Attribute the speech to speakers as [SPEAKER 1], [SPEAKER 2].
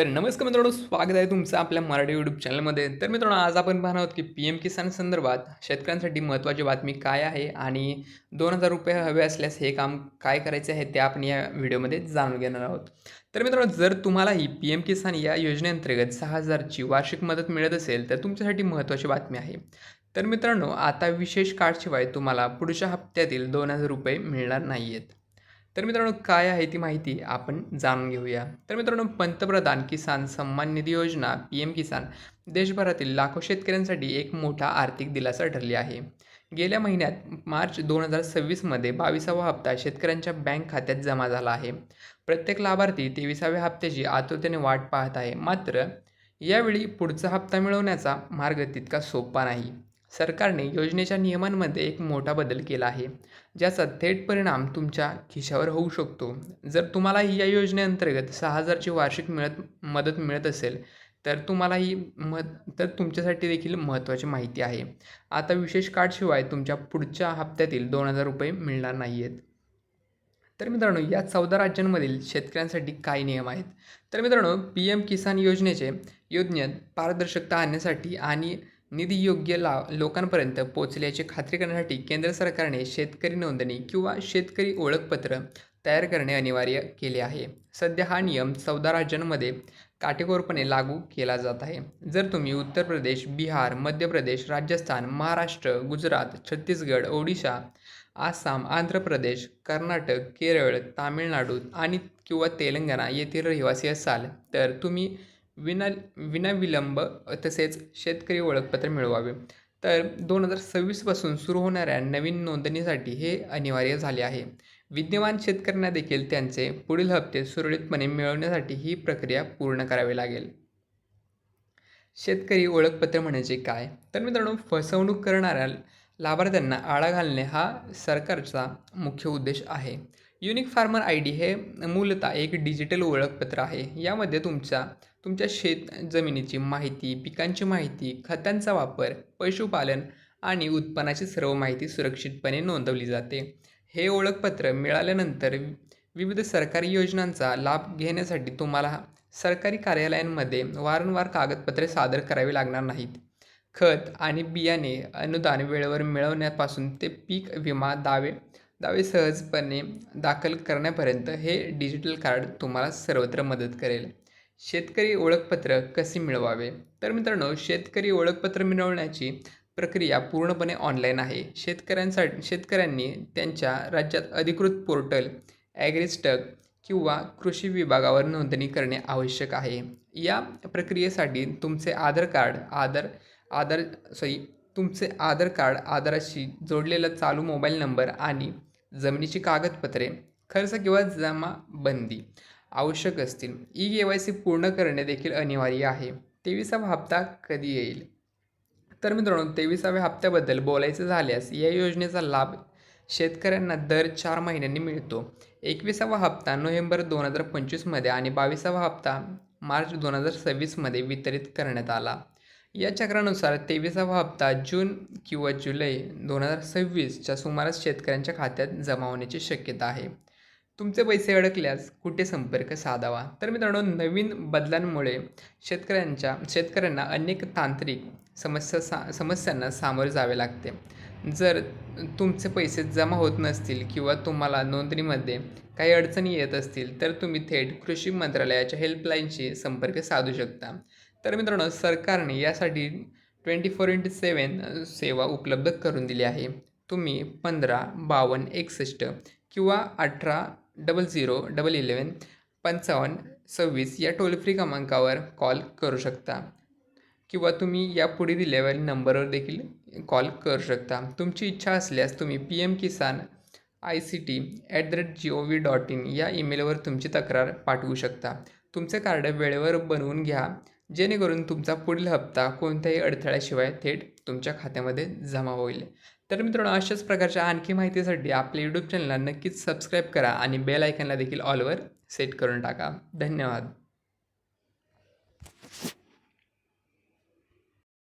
[SPEAKER 1] तर नमस्कार मित्रांनो, स्वागत आहे तुमचं आपल्या मराठी यूट्यूब चॅनलमध्ये. तर मित्रांनो, आज आपण पाहणार आहोत की पी-एम किसान संदर्भात शेतकऱ्यांसाठी महत्त्वाची बातमी काय आहे आणि ₹2000 हवे असल्यास हे काम काय करायचे आहे ते आपण या व्हिडिओमध्ये जाणून घेणार आहोत. तर मित्रांनो, जर तुम्हालाही पी-एम किसान या योजनेअंतर्गत 6000ची वार्षिक मदत मिळत असेल तर तुमच्यासाठी महत्त्वाची बातमी आहे. तर मित्रांनो, आता विशेष कार्डशिवाय तुम्हाला पुढच्या हप्त्यातील ₹2000 मिळणार नाही आहेत. तर मित्रांनो, काय आहे ती माहिती आपण जाणून घेऊया. तर मित्रांनो, पंतप्रधान किसान सन्मान निधी योजना पी-एम किसान देशभरातील लाखो शेतकऱ्यांसाठी एक मोठा आर्थिक दिलासा ठरली आहे. गेल्या महिन्यात मार्च 2026 मध्ये 22वा हप्ता शेतकऱ्यांच्या बँक खात्यात जमा झाला आहे. प्रत्येक लाभार्थी 23व्या हप्त्याची आतुरतेने वाट पाहत आहे. मात्र यावेळी पुढचा हप्ता मिळवण्याचा मार्ग तितका सोपा नाही. सरकारने योजनेच्या नियमांमध्ये एक मोठा बदल केला आहे, ज्याचा थेट परिणाम तुमच्या खिशावर होऊ शकतो. जर तुम्हालाही या योजनेअंतर्गत 6000ची वार्षिक मदत मिळत असेल, तर तुम्हालाही तर तुमच्यासाठी देखील महत्त्वाची माहिती आहे. आता विशेष कार्डशिवाय तुमच्या पुढच्या हप्त्यातील ₹2000 मिळणार नाही आहेत. तर मित्रांनो, या 14 राज्यांमधील शेतकऱ्यांसाठी काय नियम आहेत? तर मित्रांनो, पी-एम किसान योजनेत पारदर्शकता आणण्यासाठी आणि निधी योग्य लोकांपर्यंत पोहोचल्याची खात्री करण्यासाठी केंद्र सरकारने शेतकरी नोंदणी किंवा शेतकरी ओळखपत्र तयार करणे अनिवार्य केले आहे. सध्या हा नियम 14 राज्यांमध्ये काटेकोरपणे लागू केला जात आहे. जर तुम्ही उत्तर प्रदेश, बिहार, मध्य प्रदेश, राजस्थान, महाराष्ट्र, गुजरात, छत्तीसगड, ओडिशा, आसाम, आंध्र प्रदेश, कर्नाटक, केरळ, तामिळनाडू आणि किंवा तेलंगणा येथील रहिवासी असाल, तर तुम्ही विना विनाविलंब तसेच शेतकरी ओळखपत्र मिळवावे. तर 2026 पासून सुरू होणाऱ्या नवीन नोंदणीसाठी हे अनिवार्य झाले आहे. विद्यमान शेतकऱ्यांना देखील त्यांचे पुढील हप्ते सुरळीतपणे मिळवण्यासाठी ही प्रक्रिया पूर्ण करावी लागेल. शेतकरी ओळखपत्र म्हणजे काय? तर मित्रांनो, फसवणूक करणाऱ्या लाभार्थ्यांना आळा घालणे हा सरकारचा मुख्य उद्देश आहे. युनिक फार्मर आय डी हे मूलतः एक डिजिटल ओळखपत्र आहे. यामध्ये तुमच्या शेत जमिनीची माहिती, पिकांची माहिती, खतांचा वापर, पशुपालन आणि उत्पन्नाची सर्व माहिती सुरक्षितपणे नोंदवली जाते. हे ओळखपत्र मिळाल्यानंतर विविध सरकारी योजनांचा लाभ घेण्यासाठी तुम्हाला सरकारी कार्यालयांमध्ये वारंवार कागदपत्रे सादर करावी लागणार नाहीत. खत आणि बियाणे अनुदान वेळेवर मिळवण्यापासून ते पीक विमा दावे दावे सहजपणे दाखल करण्यापर्यंत हे डिजिटल कार्ड तुम्हाला सर्वत्र मदत करेल. शेतकरी ओळखपत्र कसे मिळवावे? तर मित्रांनो, शेतकरी ओळखपत्र मिळवण्याची प्रक्रिया पूर्णपणे ऑनलाईन आहे. शेतकऱ्यांनी त्यांच्या राज्यात अधिकृत पोर्टल, ॲग्रिस्टक किंवा कृषी विभागावर नोंदणी करणे आवश्यक आहे. या प्रक्रियेसाठी आधार तुमचे आधार कार्ड, आधाराशी जोडलेला चालू मोबाईल नंबर आणि जमिनीची कागदपत्रे, खर्च किंवा जमाबंदी आवश्यक असतील. ई-के-वाय-सी पूर्ण करणे देखील अनिवार्य आहे. 23वा हप्ता कधी येईल? तर मित्रांनो, 23व्या हप्त्याबद्दल बोलायचं झाल्यास या योजनेचा लाभ शेतकऱ्यांना दर 4 महिन्यांनी मिळतो. 21वा हप्ता नोव्हेंबर 2025 आणि 22वा हप्ता मार्च 2026 वितरित करण्यात आला. या चक्रानुसार 23वा हप्ता जून किंवा जुलै 2026च्या सुमारास शेतकऱ्यांच्या खात्यात जमा होण्याची शक्यता आहे. तुमचे पैसे अडकल्यास कुठे संपर्क साधावा? तर मित्रांनो, नवीन बदलांमुळे शेतकऱ्यांना अनेक तांत्रिक समस्यांना सामोरे जावे लागते. जर तुमचे पैसे जमा होत नसतील किंवा तुम्हाला नोंदणीमध्ये काही अडचणी येत असतील, तर तुम्ही थेट कृषी मंत्रालयाच्या हेल्पलाईनशी संपर्क साधू शकता. तर मित्रांनो, सरकारने यासाठी 24x7 सेवा उपलब्ध करून दिली आहे. तुम्ही 15 52 61 किंवा 18 00 11 55 26 या टोल फ्री क्रमांकावर कॉल करू शकता किंवा तुम्ही या पुढे दिलेल्या नंबरवर देखील कॉल करू शकता. तुमची इच्छा असल्यास तुम्ही pmkisan.ict@gov.in या ईमेलवर तुमची तक्रार पाठवू शकता. तुमचे कार्ड वेळेवर बनवून घ्या, जेणेकरून तुमचा पुढील हप्ता कोणत्याही अडथळ्याशिवाय थेट तुमच्या खात्यामध्ये जमा होईल. तर मित्रांनो, अशाच प्रकारच्या आणखी माहितीसाठी आपल्या यूट्यूब चॅनलला नक्कीच सबस्क्राईब करा आणि बेल आयकनला देखील ऑलवर सेट करून टाका. धन्यवाद.